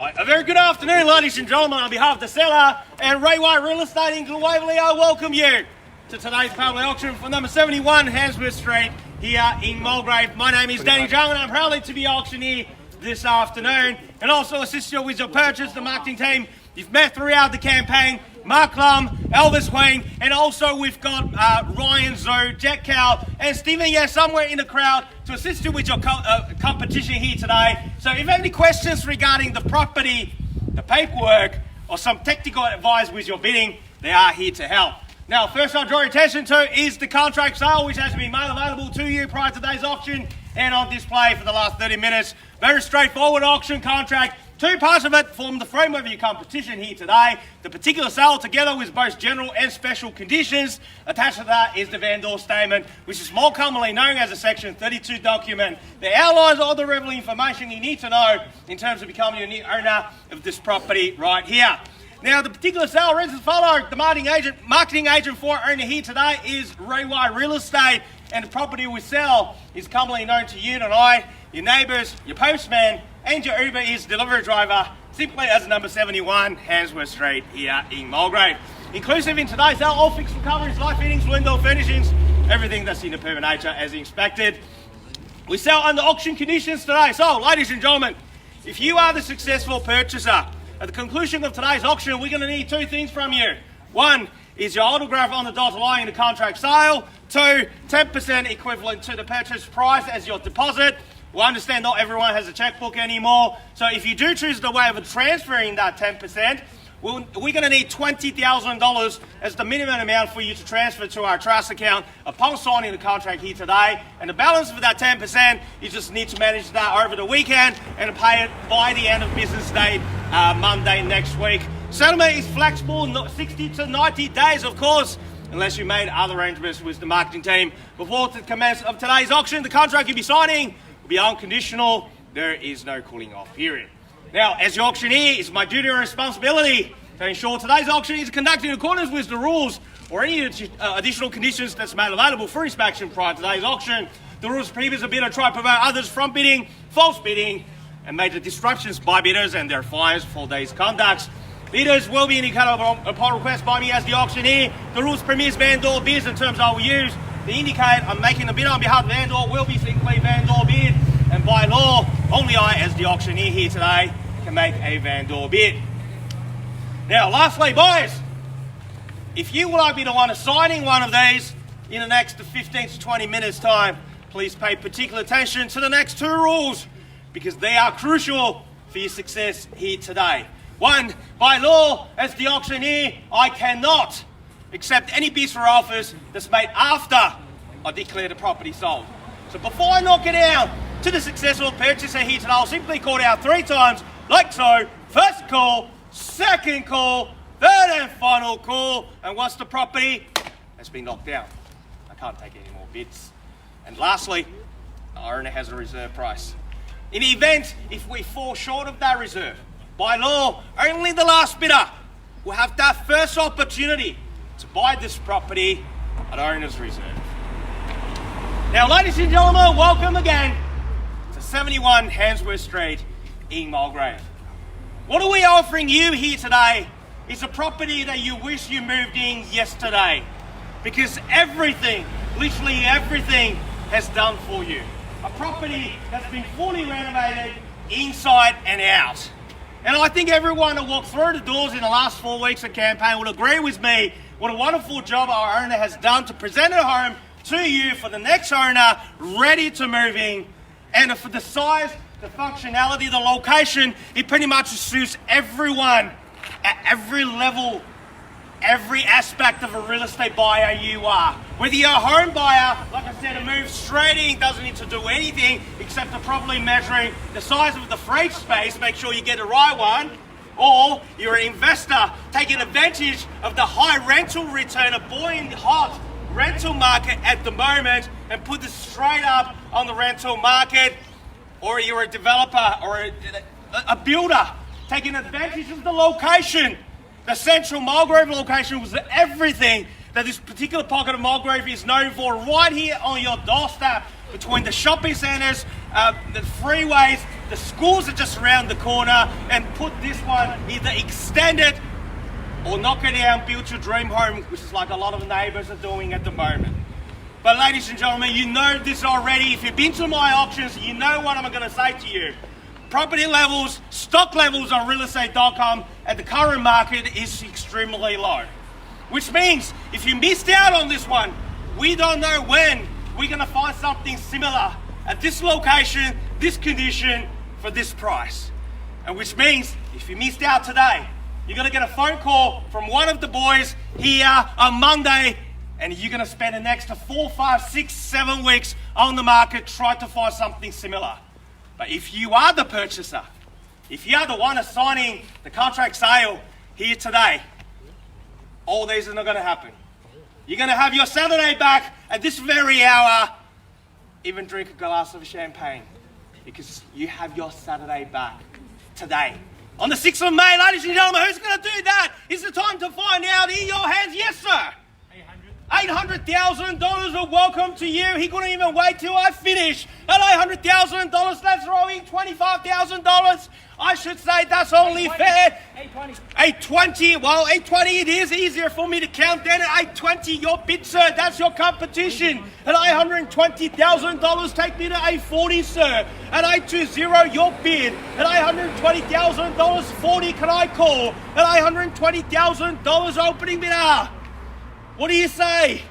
A very good afternoon, ladies and gentlemen. On behalf of the seller and Railway Real Estate in Glen, Waverley, I welcome you to today's public auction for number 71 Hansworth Street here in Mulgrave. My name is Danny Jung and I'm proudly to be auctioneer this afternoon and also assist you with your purchase. The marketing team you've met throughout the campaign, Marc Lum, Elvis Huynh, and also we've got Ryan Zoe, Jack Cow, and Stephen, somewhere in the crowd to assist you with your competition here today. So if you have any questions regarding the property, the paperwork, or some technical advice with your bidding, they are here to help. Now, first I'll draw your attention to is the contract sale, which has been made available to you prior to today's auction and on display for the last 30 minutes. Very straightforward auction contract. Two parts of it form the framework of your competition here today. The particular sale, together with both general and special conditions. Attached to that is the vendor statement, which is more commonly known as a Section 32 document that outlines all the relevant information you need to know in terms of becoming a new owner of this property right here. Now, the particular sale reads as follows. The marketing agent for owner here today is Railway Real Estate, and the property we sell is commonly known to you and I, your neighbours, your postman, and your Uber Eats delivery driver, simply as number 71 Hansworth Street here in Mulgrave. Inclusive in today's sale, all fixed recoveries, light fittings, window furnishings, everything that's in a permanent nature as expected. We sell under auction conditions today. So, ladies and gentlemen, if you are the successful purchaser, at the conclusion of today's auction, we're going to need two things from you. One is your autograph on the dotted line in the contract sale. Two, 10% equivalent to the purchase price as your deposit. We understand not everyone has a checkbook anymore, so if you do choose the way of transferring that 10%, we're going to need $20,000 as the minimum amount for you to transfer to our trust account upon signing the contract here today. And the balance of that 10%, you just need to manage that over the weekend and pay it by the end of business day, Monday next week. Settlement is flexible, 60 to 90 days, of course, unless you made other arrangements with the marketing team. Before the commence of today's auction, the contract you'll be signing will be unconditional. There is no cooling off period. Now, as your auctioneer, it's my duty and responsibility to ensure today's auction is conducted in accordance with the rules or any additional conditions that's made available for inspection prior to today's auction. The rules prohibit a bidder try to prevent others from bidding, false bidding, and major disruptions by bidders, and their fines for these conducts. Bidders will be indicated upon request by me as the auctioneer. The rules permit vendor bids in terms I will use to indicate I'm making a bid on behalf of the vendor will be simply vendor bid, and by law, only I, as the auctioneer here today, can make a vendor bid. Now, lastly, boys, if you would like me to want to signing one of these in the next 15 to 20 minutes time, please pay particular attention to the next two rules because they are crucial for your success here today. One, by law, as the auctioneer, I cannot accept any bids or offers that's made after I declare the property sold. So before I knock it out to the successful purchaser here today, I'll simply call it out 3 times, like so. First call, second call, third and final call, and once the property has been knocked out, I can't take any more bids. And lastly, the owner has a reserve price. In the event, if we fall short of that reserve, by law, only the last bidder will have that first opportunity to buy this property at owner's reserve. Now, ladies and gentlemen, welcome again to 71 Hansworth Street in Mulgrave. What are we offering you here today is a property that you wish you moved in yesterday, because everything, literally everything, has done for you. A property that's been fully renovated inside and out. And I think everyone who walked through the doors in the last 4 weeks of campaign will agree with me what a wonderful job our owner has done to present a home to you for the next owner ready to move in. And for the size, the functionality, the location, it pretty much suits everyone at every level, every aspect of a real estate buyer you are. Whether you're a home buyer, like I said, to move straight in, doesn't need to do anything except to properly measuring the size of the freight space, make sure you get the right one, or you're an investor taking advantage of the high rental return, a buoyant, hot rental market at the moment, and put this straight up on the rental market, or you're a developer or a builder taking advantage of the location. The central Mulgrave location was everything that this particular pocket of Mulgrave is known for, right here on your doorstep between the shopping centres, the freeways, The schools are just around the corner, and put this one, either extend it or knock it down, build your dream home, which is like a lot of the neighbours are doing at the moment. But ladies and gentlemen, you know this already. If you've been to my auctions, you know what I'm going to say to you. Property levels, stock levels on realestate.com at the current market is extremely low. Which means if you missed out on this one, we don't know when we're going to find something similar at this location, this condition, for this price. And which means if you missed out today, you're going to get a phone call from one of the boys here on Monday, and you're going to spend the next 4, 5, 6, 7 weeks on the market trying to find something similar. But if you are the purchaser, if you are the one assigning the contract sale here today, all these are not going to happen. You're going to have your Saturday back at this very hour, even drink a glass of champagne, because you have your Saturday back today. On the 6th of May, ladies and gentlemen, who's going to do that? Is the time to find out. In your hands, yes sir. $800,000 of welcome to you. He couldn't even wait till I finish. At $800,000, that's throwing $25,000. I should say that's only fair. 820. Well, 820 it is easier for me to count then. At 820, your bid, sir. That's your competition. At $820,000, take me to 840, sir. At 820, your bid. At $820,000, 40 can I call? At $820,000 opening bidder. What do you say?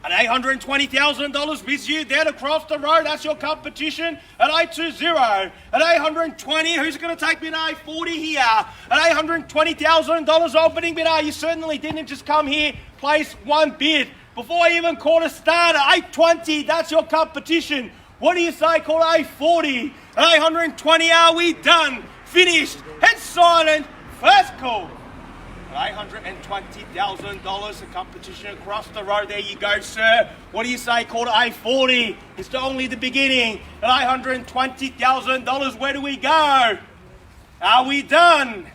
At $820,000 with you then across the road, that's your competition. At 820, at 820, who's going to take me to 840 here? At $820,000 opening bidder, you certainly didn't just come here, place one bid before I even called a start. At 820, that's your competition. What do you say? Call 840. At 820, are we done? Finished? Head silent. First call. $820,000, a competition across the road. There you go, sir. What do you say? Call to 840. It's only the beginning. At $820,000, where do we go? Are we done?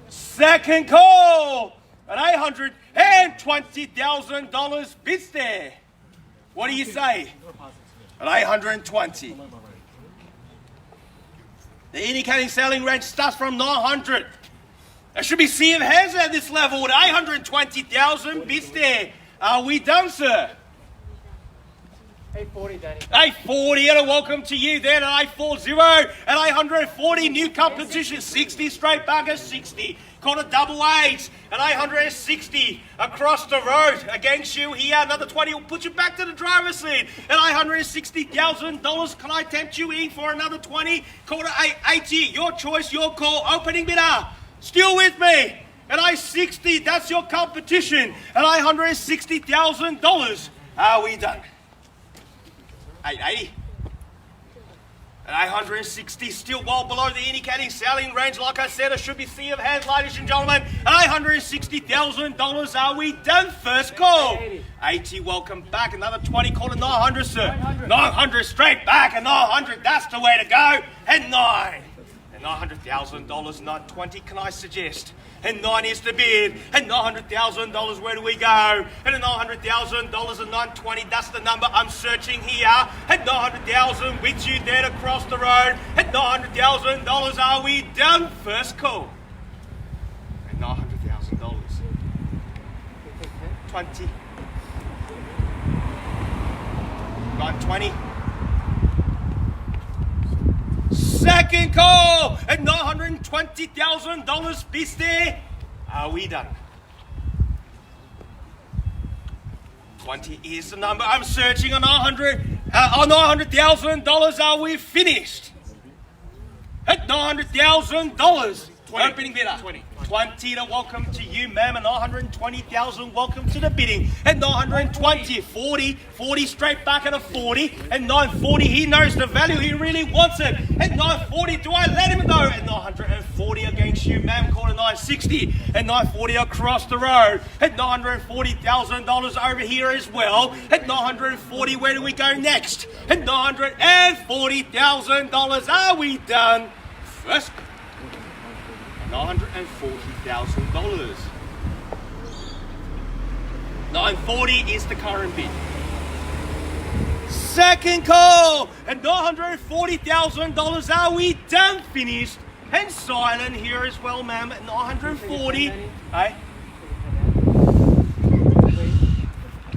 Second call. At $820,000, bids there. What do you say? At 820. The indicating selling range starts from 900. There should be sea of hands at this level at 820,000 bids there. Are we done, sir? 840, Danny. 840, and a welcome to you then at 840. At 840, new competition, 60 straight back at 60. Called a double eight at 860 across the road against you here. Another 20 will put you back to the driver's seat. At $860,000, can I tempt you in for another 20? Called a 880, your choice, your call, opening bidder. Still with me? At 860, that's your competition. At $860,000, are we done? 880. At 860, still well below the indicating selling range. Like I said, it should be sea of hands, ladies and gentlemen. At $860,000, are we done? First call. 80, welcome back. Another 20, call to 900, sir. 900 straight back, and 900, that's the way to go. And 9. And $900,000, not 20, can I suggest? And 9 is the bid. And $900,000, where do we go? And $900,000 and 920, that's the number I'm searching here. And $900,000 with you there across the road. And $900,000, are we done? First call. And $900,000. 20. 920. Second call at $920,000 bids there. Are we done? 20 is the number I'm searching on $900,000. Are we finished? At $900,000. Opening bidder. 20 to welcome to you, ma'am. And $920,000, welcome to the bidding. And 920, 40 straight back at a 40. And 940, he knows the value, he really wants it. At 940, do I let him know? At 940 against you, ma'am, call it 960. And 940 across the road. At $940,000 over here as well. At 940, where do we go next? At $940,000, are we done? First $940,000. 940 is the current bid. Second call at $940,000. Are we done? Finished and silent here as well, ma'am, at 940. Hey?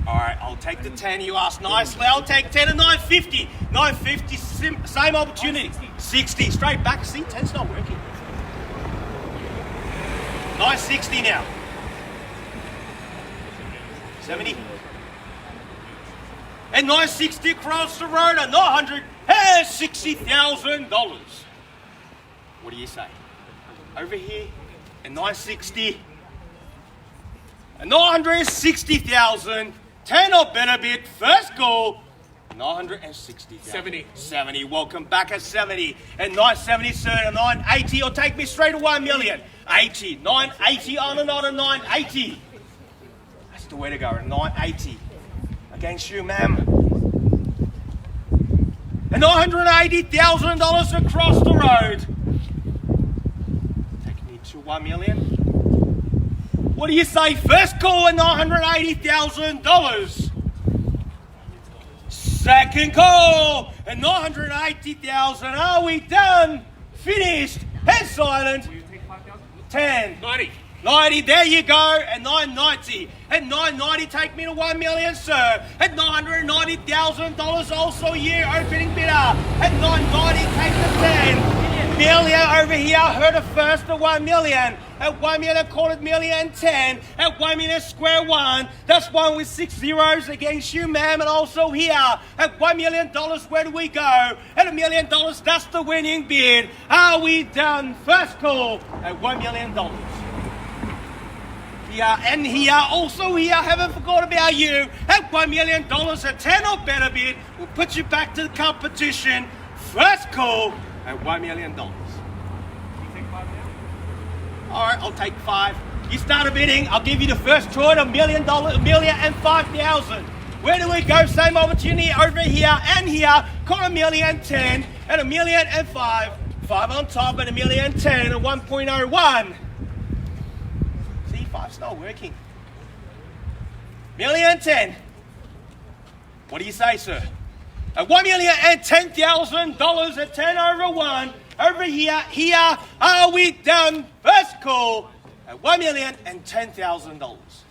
Alright, I'll take the 10 you asked nicely. I'll take 10 at 950. 950, same opportunity. 60, straight back. See, 10's not working. 960 now. 70. And 960 across the road at $960,000. What do you say? Over here at 960. At 960,000. 10 or better bid. First call. 960,000. 70. 70. Welcome back at 70. At 970, sir. At 980. Or take me straight to 1 million. 80. 980 on another 980. That's the way to go. At 980. Against you, ma'am. And $980,000 across the road. Take me to 1 million. What do you say? First call at $980,000. Second call at $980,000. Are we done? Finished and silent. 10. 90. 90, there you go, at 990. At 990, take me to 1 million, sir. At $990,000 also year opening bidder. At 990, take the 10. Million over here, heard it first at 1 million. At 1 million, call it million 10. At 1 million, square one. That's one with 6 zeros against you, ma'am, and also here. At $1 million, where do we go? At $1 million, that's the winning bid. Are we done? First call at $1 million. Here and here, also here, haven't forgot about you. At $1 million, a 10 or better bid will put you back to the competition. First call at $1 million. Alright, I'll take 5. You start bidding, I'll give you the first choice, $1 million, $1,005,000. Where do we go? Same opportunity over here and here. Call $1,010 at $1,005. 5 on top at $1,010 at 1.01. 5's not working. $1,010,000. What do you say, sir? At $1,010,000 at 10 over 1. Over here, are we done? First call at $1,010,000.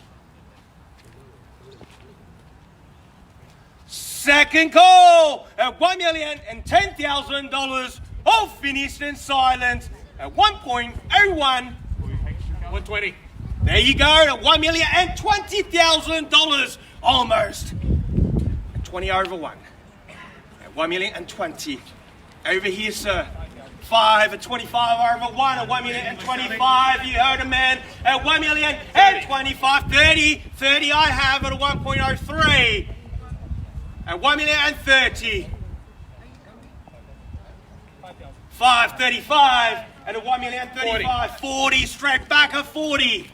Second call at $1,010,000. All finished and silent at 1.01. 120. There you go, at $1,020,000, almost. 20 over 1. At $1,020,000. Over here, sir. 5 at 25 over 1 at $1,025,000. You heard a man at $1,025,000. 30 I have at a 1.03. At $1,030,000. 535 at a $1,035,000. 40 straight back at 40.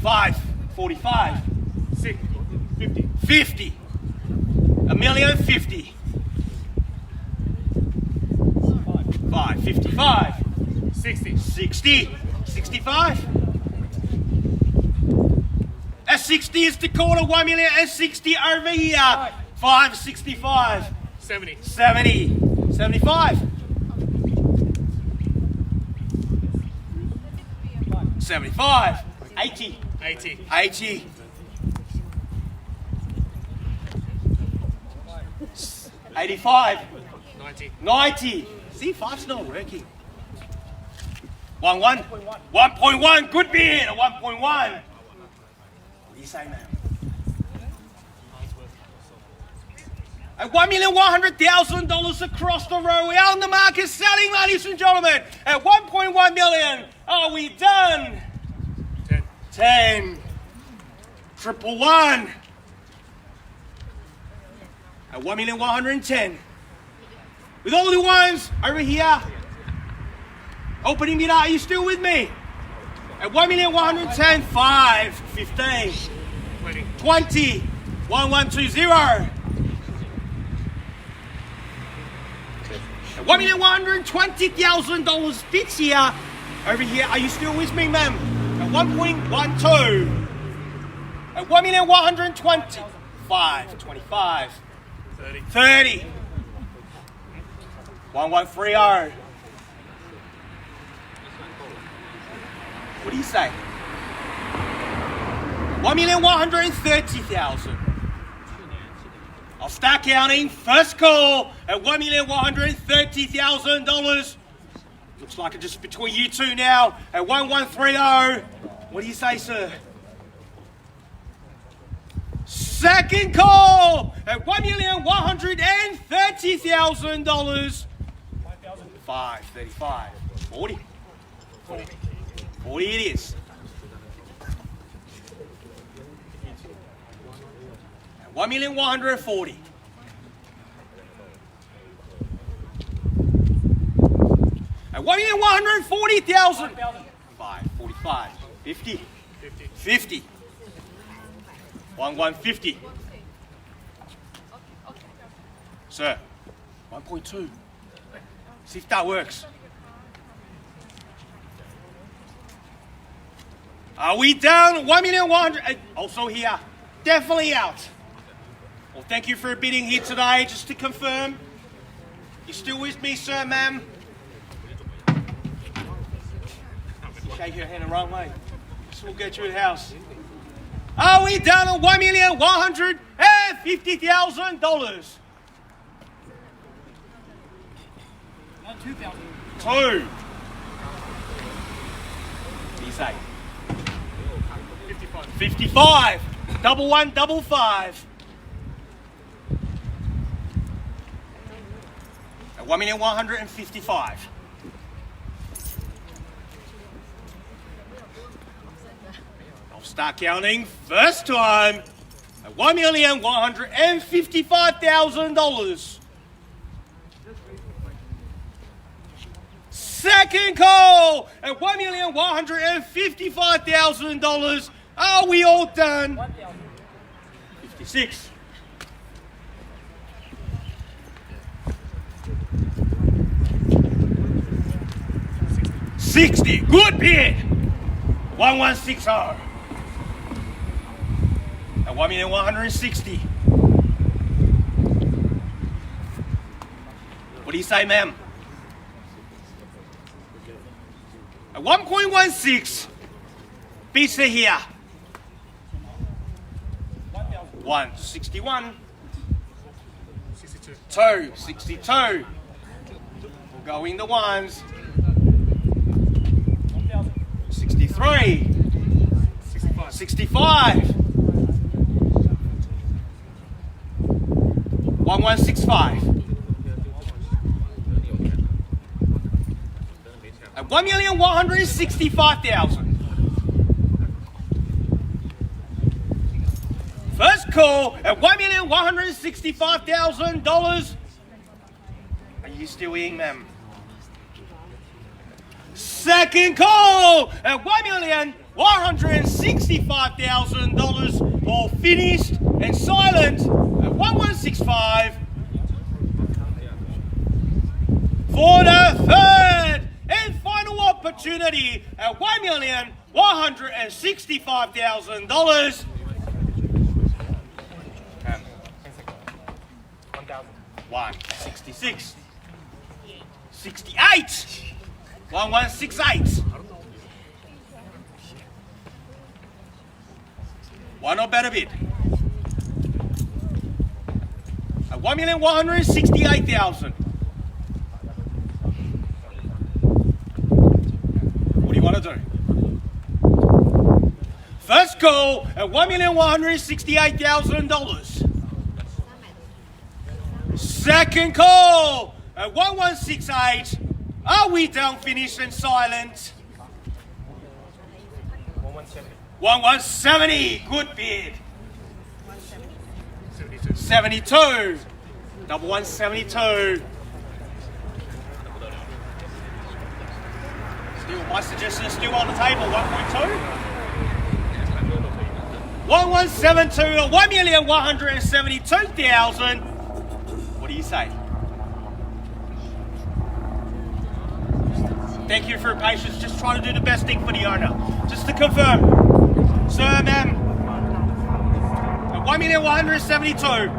545. 6. 50. 50. $1,050,000. 555. 60. 60. 65. At 60 is the quarter. $1,060,000 over here. 565. 70. 70. 75. 75. 80. 80. 80. 85. 90. 90. See, 5's not working. 1.1. 1.1. Good bid. A 1.1. What do you say, man? At $1,100,000 across the row. We are on the market selling, ladies and gentlemen. At 1.1 million. Are we done? 10. 10. 111. At 1,110,000. With all the ones over here. Opening bid, are you still with me? At 1,110,000. 5. 15. 20. 20. 1120. $1,120,000 bids here. Over here, are you still with me, ma'am? At 1.12. At 1,120,000. 5. 25. 30. 30. 1130. What do you say? 1,130,000. I'll start counting. First call at $1,130,000. Looks like it's just between you two now at 1130. What do you say, sir? Second call at $1,130,000. 535. 40. 40 it is. At 1,140,000. At 1,140,000. 545. 50. 50. 1,150. Sir, 1.2. See if that works. Are we down? 1,100,000. Also here. Definitely out. Well, thank you for bidding here today. Just to confirm, you still with me, sir, ma'am? Shake your hand the wrong way. This will get you in the house. Are we down on $1,150,000? 2,000. 2. What do you say? 55. 55. Double 1, double 5. At 1,155,000. I'll start counting. First time at $1,155,000. Second call at $1,155,000. Are we all done? 56. 60. Good bid. 1160. At 1,160,000. What do you say, ma'am? At 1.16. Beats her here. 161. 62. 2. 62. We'll go in the ones. 63. 65. 65. 1165. At 1,165,000. First call at $1,165,000. Are you still in, ma'am? Second call at $1,165,000. All finished and silent at 1165. For the third and final opportunity at $1,165,000. 166. 68. 1168. One or better bid. At 1,168,000. What do you want to do? First call at $1,168,000. Second call at 1168. Are we done, finished and silent? 1170. Good bid. 72. 72. Double 172. Still, my suggestion is still on the table. 1.2. 1172 or 1,172,000. What do you say? Thank you for your patience. Just trying to do the best thing for the owner. Just to confirm, sir, ma'am, at 1,172,000.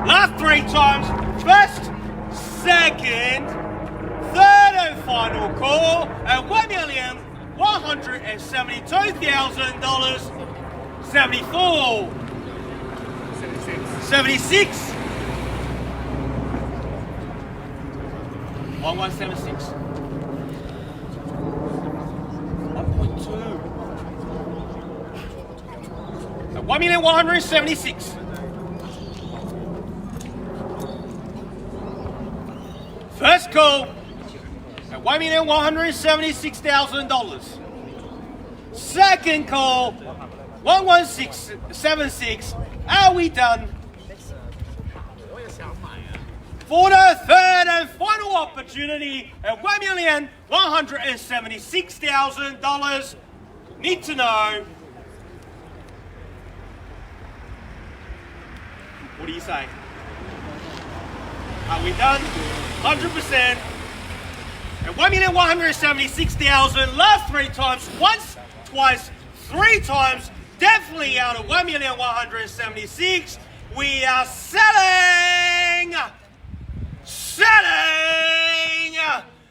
Last 3 times. First, second, third and final call at $1,172,000. 74. 76. 76. 1176. 1.2. At 1,176. First call at $1,176,000. Second call, 11676. Are we done? For the third and final opportunity at $1,176,000. Need to know. What do you say? Are we done? 100%. At $1,176,000. Last 3 times. Once, twice, 3 times. Definitely out of $1,176,000. We are selling. Selling!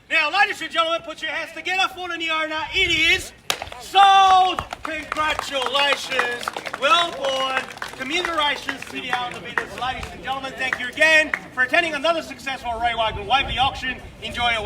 Now, ladies and gentlemen, put your hands together for the new owner. It is sold! Congratulations! Well done. Commiserations to the other bidders. Ladies and gentlemen, thank you again for attending another successful Waverley auction. Enjoy your week.